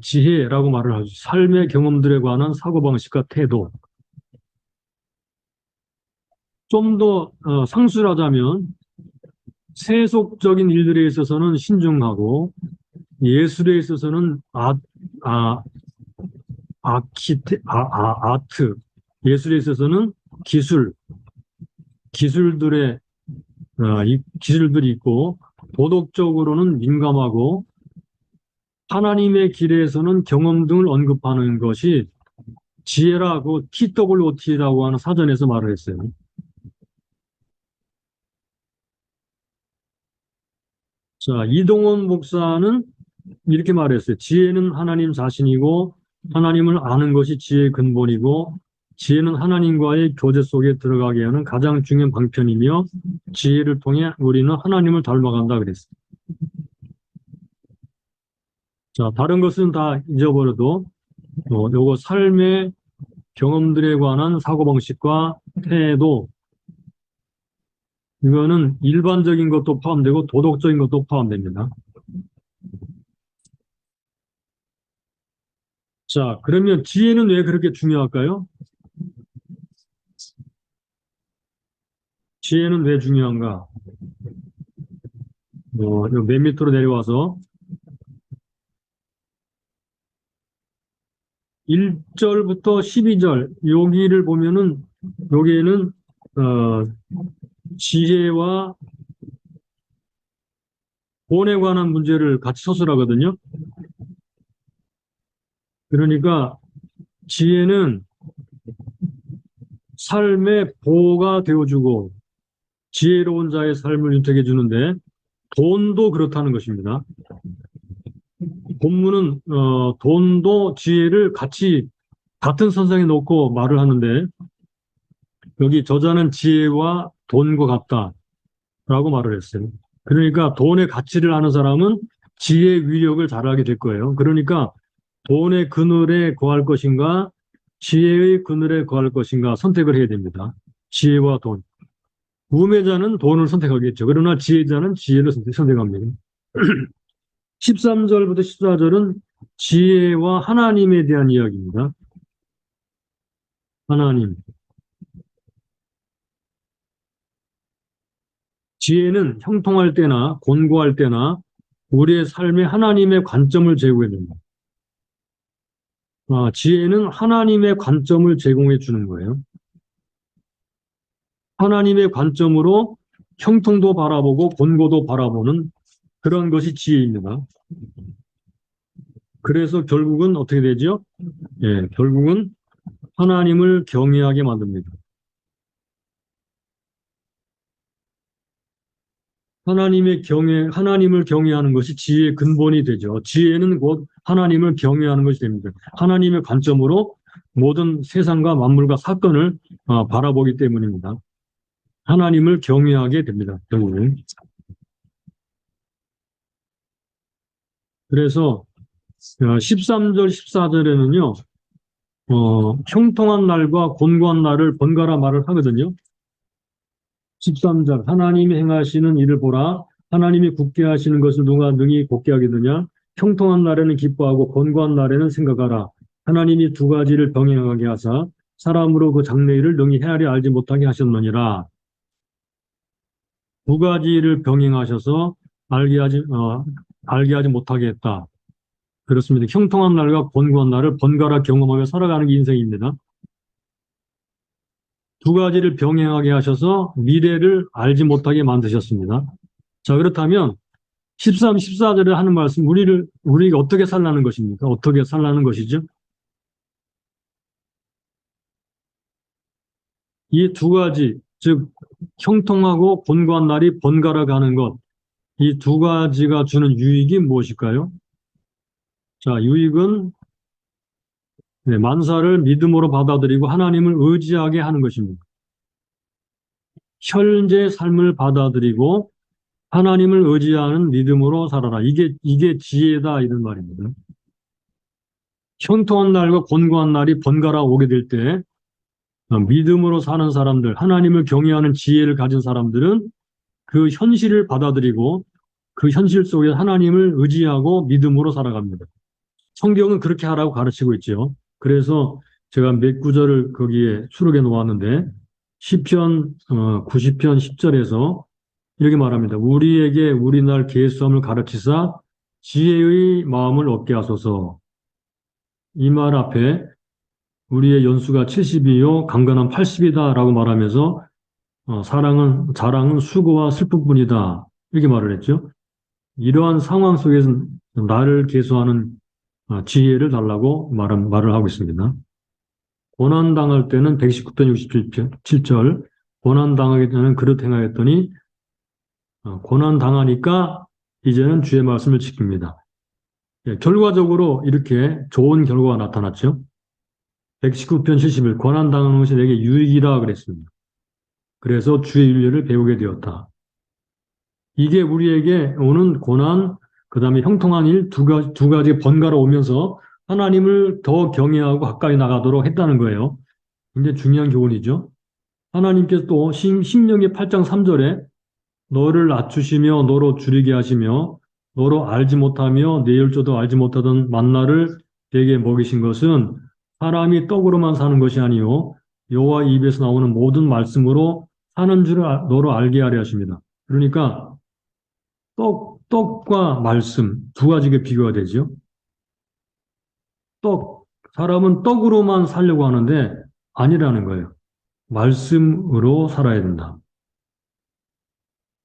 지혜라고 말을 하죠. 삶의 경험들에 관한 사고방식과 태도. 좀 더 상술하자면 세속적인 일들에 있어서는 신중하고 예술에 있어서는 아, 아트, 예술에 있어서는 기술들의 기술들이 있고 도덕적으로는 민감하고 하나님의 길에서는 경험 등을 언급하는 것이 지혜라고 TWOT라고 하는 사전에서 말을 했어요. 자, 이동원 목사는 이렇게 말했어요. 지혜는 하나님 자신이고 하나님을 아는 것이 지혜의 근본이고 지혜는 하나님과의 교제 속에 들어가게 하는 가장 중요한 방편이며 지혜를 통해 우리는 하나님을 닮아간다 그랬어요. 자, 다른 것은 다 잊어버려도 요거 삶의 경험들에 관한 사고방식과 태도, 이거는 일반적인 것도 포함되고 도덕적인 것도 포함됩니다. 자, 그러면 지혜는 왜 그렇게 중요할까요? 지혜는 왜 중요한가? 맨 밑으로 내려와서 1절부터 12절 여기를 보면은 여기에는 지혜와 본에 관한 문제를 같이 서술하거든요. 그러니까 지혜는 삶의 보호가 되어주고 지혜로운 자의 삶을 윤택해 주는데 돈도 그렇다는 것입니다. 본문은 돈도 지혜를 같은 선상에 놓고 말을 하는데 여기 저자는 지혜와 돈과 같다라고 말을 했어요. 그러니까 돈의 가치를 아는 사람은 지혜의 위력을 잘 알게 될 거예요. 그러니까 돈의 그늘에 거할 것인가 지혜의 그늘에 거할 것인가 선택을 해야 됩니다. 지혜와 돈. 우매자는 돈을 선택하겠죠. 그러나 지혜자는 지혜를 선택합니다. 13절부터 14절은 지혜와 하나님에 대한 이야기입니다. 하나님. 지혜는 형통할 때나 곤고할 때나 우리의 삶에 하나님의 관점을 제공해 줍니다. 지혜는 하나님의 관점을 제공해 주는 거예요. 하나님의 관점으로 형통도 바라보고 곤고도 바라보는 그런 것이 지혜입니다. 그래서 결국은 어떻게 되죠? 예, 결국은 하나님을 경외하게 만듭니다. 하나님을 경외하는 것이 지혜의 근본이 되죠. 지혜는 곧 하나님을 경외하는 것이 됩니다. 하나님의 관점으로 모든 세상과 만물과 사건을 바라보기 때문입니다. 하나님을 경외하게 됩니다. 결국은. 그래서 13절, 14절에는요. 형통한 날과 곤고한 날을 번갈아 말을 하거든요. 13절 하나님이 행하시는 일을 보라. 하나님이 굳게 하시는 것을 누가 능히 굳게 하겠느냐. 형통한 날에는 기뻐하고 곤고한 날에는 생각하라. 하나님이 두 가지를 병행하게 하사 사람으로 그 장래일을 능히 헤아려 알지 못하게 하셨느니라. 두 가지를 병행하셔서 알게 하지 못하게 했다. 그렇습니다. 형통한 날과 곤고한 날을 번갈아 경험하며 살아가는 게 인생입니다. 두 가지를 병행하게 하셔서 미래를 알지 못하게 만드셨습니다. 자, 그렇다면 13, 14절에 하는 말씀, 우리가 어떻게 살라는 것입니까? 어떻게 살라는 것이죠? 이 두 가지, 즉 형통하고 곤고한 날이 번갈아 가는 것, 이 두 가지가 주는 유익이 무엇일까요? 자, 유익은 만사를 믿음으로 받아들이고 하나님을 의지하게 하는 것입니다. 현재 삶을 받아들이고 하나님을 의지하는 믿음으로 살아라. 이게 지혜다 이런 말입니다. 형통한 날과 곤고한 날이 번갈아 오게 될 때, 믿음으로 사는 사람들, 하나님을 경외하는 지혜를 가진 사람들은 그 현실을 받아들이고 그 현실 속에 하나님을 의지하고 믿음으로 살아갑니다. 성경은 그렇게 하라고 가르치고 있죠. 그래서 제가 몇 구절을 거기에 수록해 놓았는데 시편 90편 10절에서 이렇게 말합니다. 우리에게 우리날 계수함을 가르치사 지혜의 마음을 얻게 하소서. 이 말 앞에 우리의 연수가 70이요 강건한 80이다라고 말하면서 자랑은 수고와 슬픔뿐이다. 이렇게 말을 했죠. 이러한 상황 속에서 나를 계수하는 지혜를 달라고 말을 하고 있습니다. 고난당할 때는 119편 67절, 고난당하기 전에는 그릇 행하였더니, 고난당하니까 이제는 주의 말씀을 지킵니다. 예, 결과적으로 이렇게 좋은 결과가 나타났죠. 119편 70일, 고난당하는 것이 내게 유익이라 그랬습니다. 그래서 주의 윤리를 배우게 되었다. 이게 우리에게 오는 고난, 그 다음에 형통한 일 두 가지 번갈아 오면서 하나님을 더 경외하고 가까이 나가도록 했다는 거예요. 굉장히 중요한 교훈이죠. 하나님께서 또 신명기 8장 3절에 너를 낮추시며 너로 줄이게 하시며 너로 알지 못하며 내 열조도 알지 못하던 만나를 내게 먹이신 것은 사람이 떡으로만 사는 것이 아니요 여호와 입에서 나오는 모든 말씀으로 사는 줄을 너로 알게 하려 하십니다. 그러니까 떡과 말씀 두 가지가 비교가 되죠. 사람은 떡으로만 살려고 하는데 아니라는 거예요. 말씀으로 살아야 된다.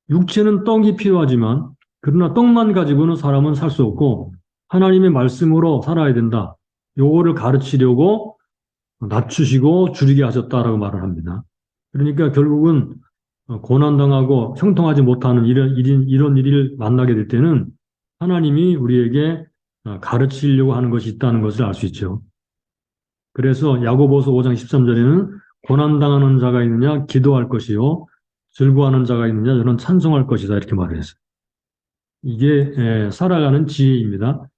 육체는 떡이 필요하지만 그러나 떡만 가지고는 사람은 살 수 없고 하나님의 말씀으로 살아야 된다. 요거를 가르치려고 낮추시고 줄이게 하셨다라고 말을 합니다. 그러니까 결국은 고난당하고 형통하지 못하는 이런 일을 만나게 될 때는 하나님이 우리에게 가르치려고 하는 것이 있다는 것을 알 수 있죠. 그래서 야고보서 5장 13절에는 고난당하는 자가 있느냐 기도할 것이요 즐거워하는 자가 있느냐 저는 찬송할 것이다 이렇게 말을 했어요. 이게 살아가는 지혜입니다.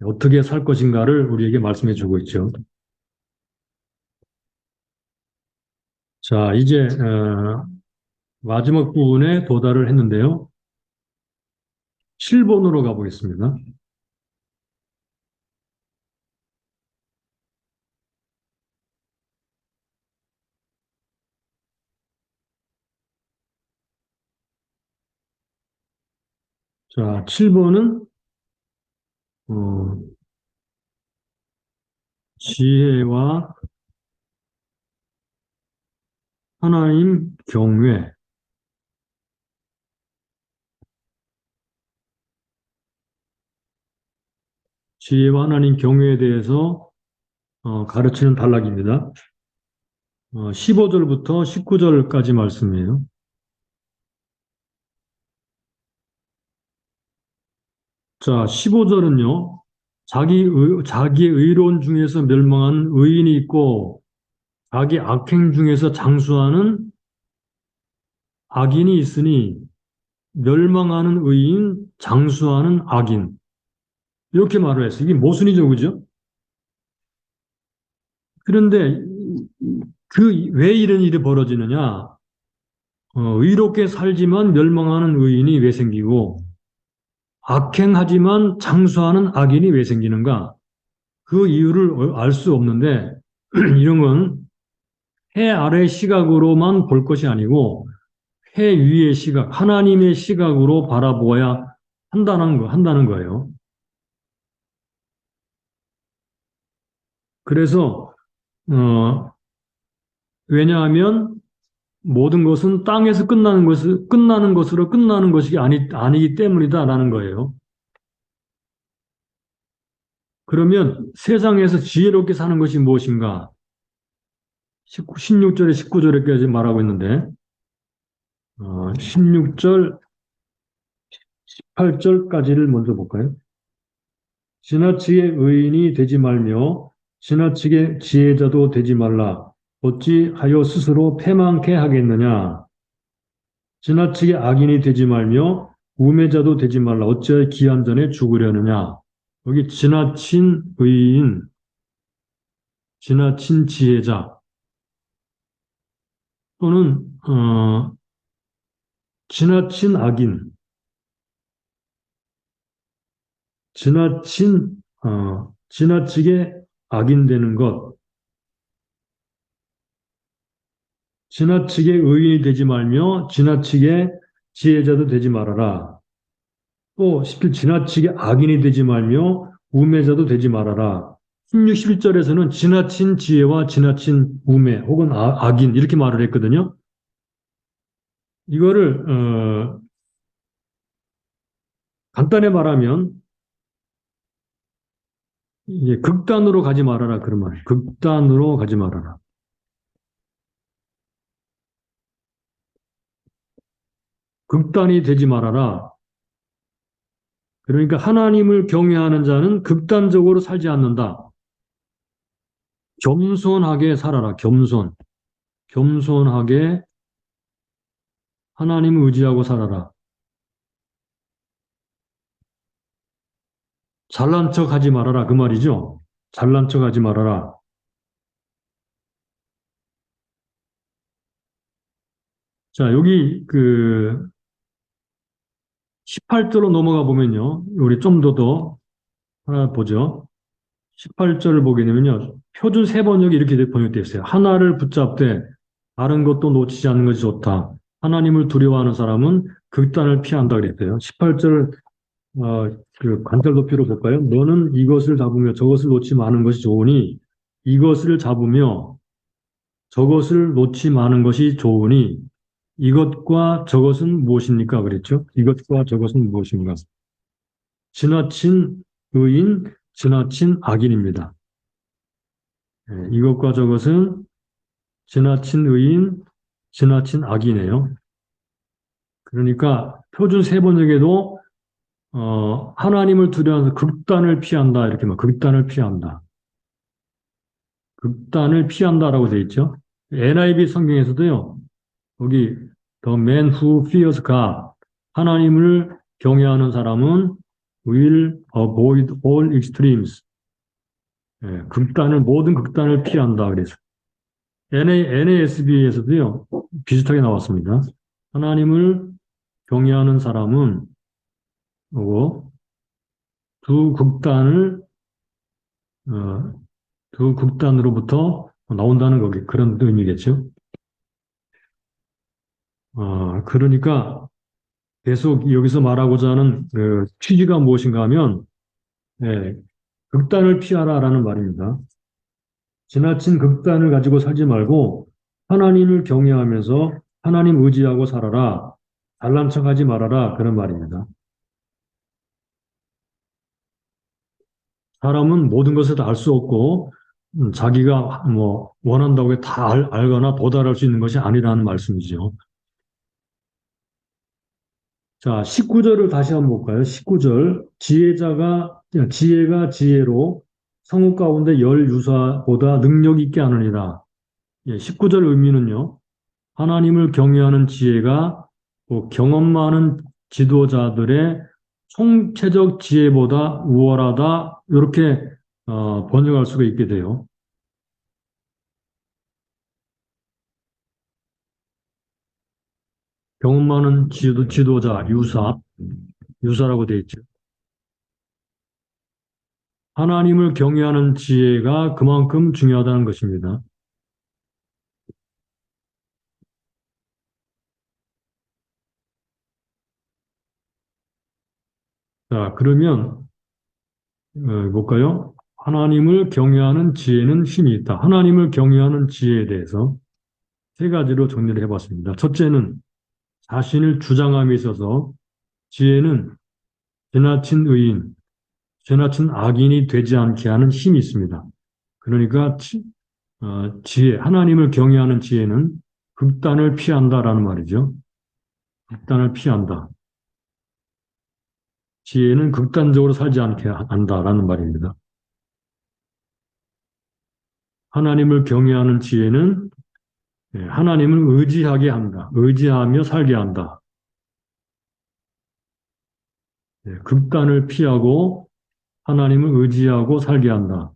어떻게 살 것인가를 우리에게 말씀해 주고 있죠. 자, 이제 마지막 부분에 도달을 했는데요. 7번으로 가보겠습니다. 자, 7번은 지혜와 하나님 경외. 지혜와 하나님 경외에 대해서 가르치는 단락입니다. 15절부터 19절까지 말씀이에요. 자, 15절은요. 자기의 의로운 중에서 멸망한 의인이 있고 자기 악행 중에서 장수하는 악인이 있으니 멸망하는 의인, 장수하는 악인. 이렇게 말을 했어요. 이게 모순이죠, 그죠? 그런데 왜 이런 일이 벌어지느냐? 의롭게 살지만 멸망하는 의인이 왜 생기고 악행하지만 장수하는 악인이 왜 생기는가? 그 이유를 알 수 없는데 이런 건 해 아래 시각으로만 볼 것이 아니고 해 위의 시각, 하나님의 시각으로 바라보아야 한다는 거예요. 그래서 왜냐하면 모든 것은 땅에서 끝나는 것으로 끝나는 것이 아니기 때문이다라는 거예요. 그러면 세상에서 지혜롭게 사는 것이 무엇인가? 16절에 19절에까지 말하고 있는데 16절, 18절까지를 먼저 볼까요? 지나치게 의인이 되지 말며 지나치게 지혜자도 되지 말라. 어찌하여 스스로 패망케 하겠느냐? 지나치게 악인이 되지 말며 우매자도 되지 말라. 어찌하여 기한 전에 죽으려느냐? 여기 지나친 의인, 지나친 지혜자 또는 지나친 악인, 지나치게 악인되는 것, 지나치게 의인이 되지 말며 지나치게 지혜자도 되지 말아라. 또 17 지나치게 악인이 되지 말며 우매자도 되지 말아라. 16, 11절에서는 지나친 지혜와 지나친 우매 혹은 악인 이렇게 말을 했거든요. 이거를 간단히 말하면 이제 극단으로 가지 말아라 그런 말이에요. 극단으로 가지 말아라. 극단이 되지 말아라. 그러니까 하나님을 경외하는 자는 극단적으로 살지 않는다. 겸손하게 살아라. 겸손하게 하나님을 의지하고 살아라. 잘난 척 하지 말아라. 그 말이죠. 잘난 척 하지 말아라. 자, 여기 18절로 넘어가 보면요. 우리 좀 더 하나 보죠. 18절을 보게 되면요. 표준 세 번역이 이렇게 번역되어 있어요. 하나를 붙잡되 다른 것도 놓치지 않는 것이 좋다. 하나님을 두려워하는 사람은 극단을 피한다 그랬어요. 18절 관절 높이로 볼까요? 너는 이것을 잡으며 저것을 놓지 마는 것이 좋으니 이것을 잡으며 저것을 놓지 마는 것이 좋으니 이것과 저것은 무엇입니까? 그랬죠? 이것과 저것은 무엇인가? 지나친 의인, 지나친 악인입니다. 이것과 저것은 지나친 의인, 지나친 악이네요. 그러니까 표준 세 번역에도 하나님을 두려워해서 극단을 피한다 이렇게 막 극단을 피한다. 극단을 피한다라고 되어 있죠. NIV 성경에서도요. 여기 The man who fears God 하나님을 경외하는 사람은 will avoid all extremes. 모든 극단을 피한다 그래서 NASB에서도요 비슷하게 나왔습니다. 하나님을 경외하는 사람은 어, 두 극단을 어, 두 극단으로부터 나온다는 거기 그런 의미겠죠. 그러니까 계속 여기서 말하고자 하는 그 취지가 무엇인가 하면 예, 극단을 피하라라는 말입니다. 지나친 극단을 가지고 살지 말고 하나님을 경외하면서 하나님 의지하고 살아라. 잘난 척하지 말아라. 그런 말입니다. 사람은 모든 것을 다 알 수 없고 자기가 뭐 원한다고 다 알거나 도달할 수 있는 것이 아니라는 말씀이죠. 자, 19절을 다시 한번 볼까요? 19절. 지혜가 지혜로 성읍 가운데 열 유사보다 능력 있게 하느니라. 예, 19절 의미는요. 하나님을 경외하는 지혜가 경험 많은 지도자들의 총체적 지혜보다 우월하다. 이렇게 번역할 수가 있게 돼요. 경험 많은 지도자, 유사라고 되어 있죠. 하나님을 경외하는 지혜가 그만큼 중요하다는 것입니다. 자, 그러면 볼까요? 하나님을 경외하는 지혜는 힘이 있다. 하나님을 경외하는 지혜에 대해서 세 가지로 정리를 해봤습니다. 첫째는 자신을 주장함에 있어서 지혜는 지나친 의인, 지나친 악인이 되지 않게 하는 힘이 있습니다. 그러니까 지혜, 하나님을 경외하는 지혜는 극단을 피한다라는 말이죠. 극단을 피한다. 지혜는 극단적으로 살지 않게 한다라는 말입니다. 하나님을 경외하는 지혜는 하나님을 의지하게 한다. 의지하며 살게 한다. 극단을 피하고 하나님을 의지하고 살게 한다.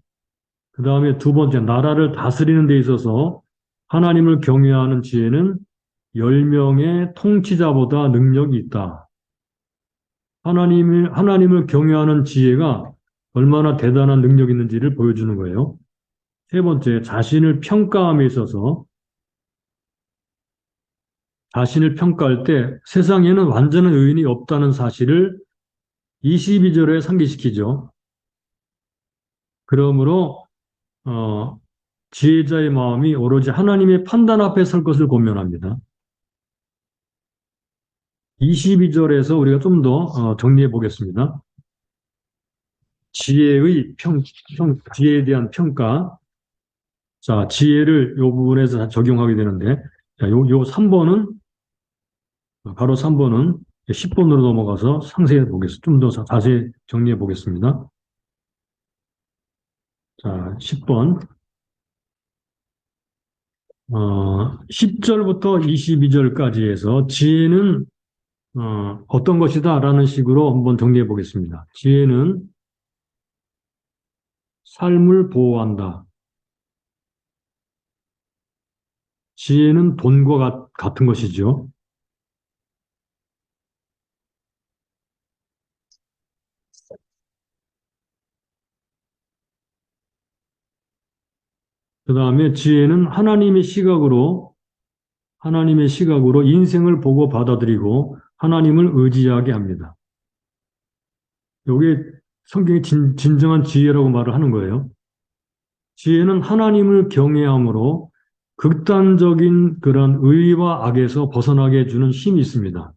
그 다음에 두 번째, 나라를 다스리는 데 있어서 하나님을 경외하는 지혜는 10명의 통치자보다 능력이 있다. 하나님을 경외하는 지혜가 얼마나 대단한 능력이 있는지를 보여주는 거예요. 세 번째, 자신을 평가함에 있어서 자신을 평가할 때 세상에는 완전한 의인이 없다는 사실을 22절에 상기시키죠. 그러므로 지혜자의 마음이 오로지 하나님의 판단 앞에 설 것을 권면합니다. 22절에서 우리가 좀 더 정리해 보겠습니다. 지혜에 대한 평가. 자, 지혜를 이 부분에서 적용하게 되는데, 자, 요 3번은, 바로 3번은 10번으로 넘어가서 상세히 보겠습니다. 좀 더 자세히 정리해 보겠습니다. 자, 10번. 10절부터 22절까지 해서 지혜는 어떤 것이다 라는 식으로 한번 정리해 보겠습니다. 지혜는 삶을 보호한다. 지혜는 돈과 같은 것이죠. 그 다음에 지혜는 하나님의 시각으로 인생을 보고 받아들이고 하나님을 의지하게 합니다. 이게 성경의 진정한 지혜라고 말을 하는 거예요. 지혜는 하나님을 경외함으로 극단적인 그런 의와 악에서 벗어나게 해주는 힘이 있습니다.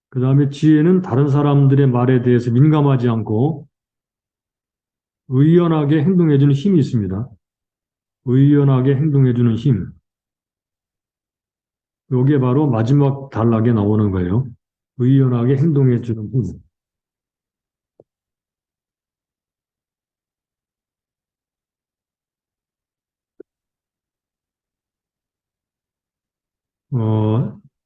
그 다음에 지혜는 다른 사람들의 말에 대해서 민감하지 않고 의연하게 행동해주는 힘이 있습니다. 의연하게 행동해주는 힘. 이게 바로 마지막 단락에 나오는 거예요. 의연하게 행동해주는 힘.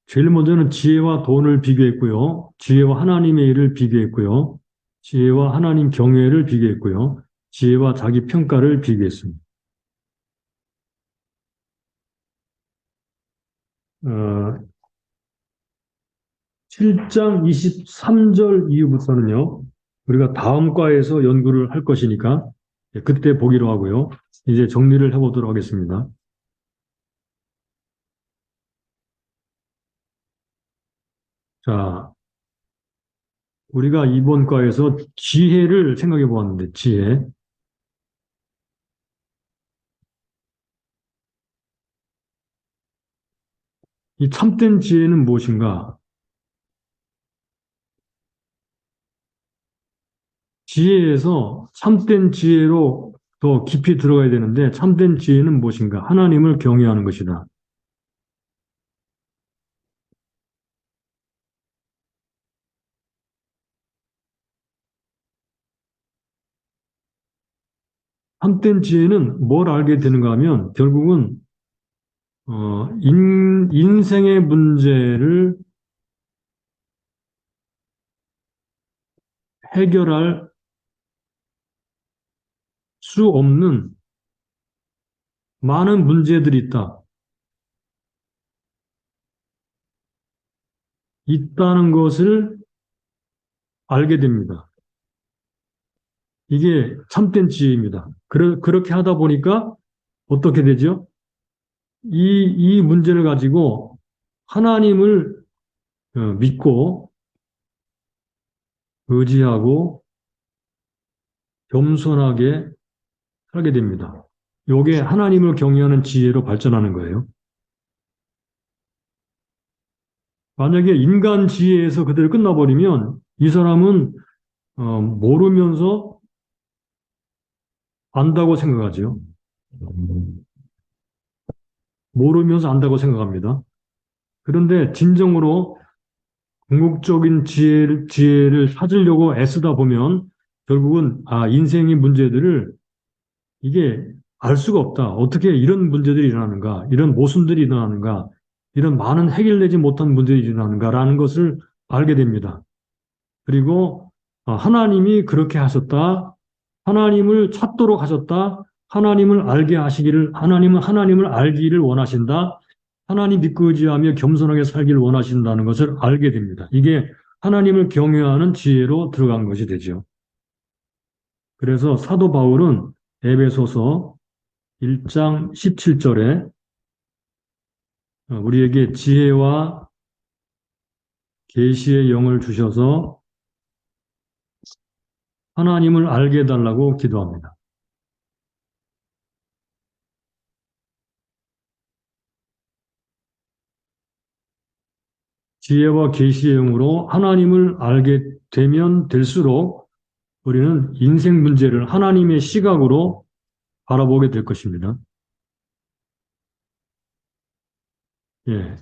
제일 먼저는 지혜와 돈을 비교했고요. 지혜와 하나님의 일을 비교했고요. 지혜와 하나님 경외를 비교했고요. 지혜와 자기 평가를 비교했습니다. 7장 23절 이후부터는요, 우리가 다음 과에서 연구를 할 것이니까 그때 보기로 하고요. 이제 정리를 해보도록 하겠습니다. 자, 우리가 이번 과에서 지혜를 생각해 보았는데, 지혜. 이 참된 지혜는 무엇인가? 지혜에서 참된 지혜로 더 깊이 들어가야 되는데, 참된 지혜는 무엇인가? 하나님을 경외하는 것이다. 참된 지혜는 뭘 알게 되는가 하면, 결국은, 인생의 문제를 해결할 수 없는 많은 문제들이 있다는 것을 알게 됩니다. 이게 참된 지혜입니다. 그렇게 하다 보니까 어떻게 되죠? 이 문제를 가지고 하나님을 믿고 의지하고 겸손하게 살게 됩니다. 요게 하나님을 경외하는 지혜로 발전하는 거예요. 만약에 인간 지혜에서 그대로 끝나버리면 이 사람은 모르면서 안다고 생각하죠. 모르면서 안다고 생각합니다. 그런데 진정으로 궁극적인 지혜를 찾으려고 애쓰다 보면 결국은 인생의 문제들을 이게 알 수가 없다. 어떻게 이런 문제들이 일어나는가, 이런 모순들이 일어나는가, 이런 많은 해결되지 못한 문제들이 일어나는가라는 것을 알게 됩니다. 그리고 하나님이 그렇게 하셨다. 하나님을 찾도록 하셨다. 하나님을 알게 하시기를, 하나님은 하나님을 알기를 원하신다. 하나님 믿고 의지하며 겸손하게 살기를 원하신다는 것을 알게 됩니다. 이게 하나님을 경외하는 지혜로 들어간 것이 되죠. 그래서 사도 바울은 에베소서 1장 17절에 우리에게 지혜와 계시의 영을 주셔서 하나님을 알게 해달라고 기도합니다. 지혜와 계시의 영으로 하나님을 알게 되면 될수록 우리는 인생 문제를 하나님의 시각으로 바라보게 될 것입니다. 예.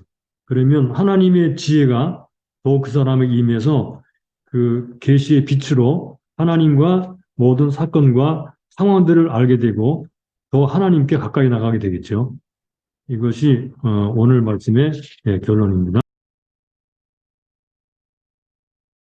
그러면 하나님의 지혜가 더 그 사람에게 임해서 그 계시의 빛으로 하나님과 모든 사건과 상황들을 알게 되고 더 하나님께 가까이 나가게 되겠죠. 이것이 오늘 말씀의 결론입니다.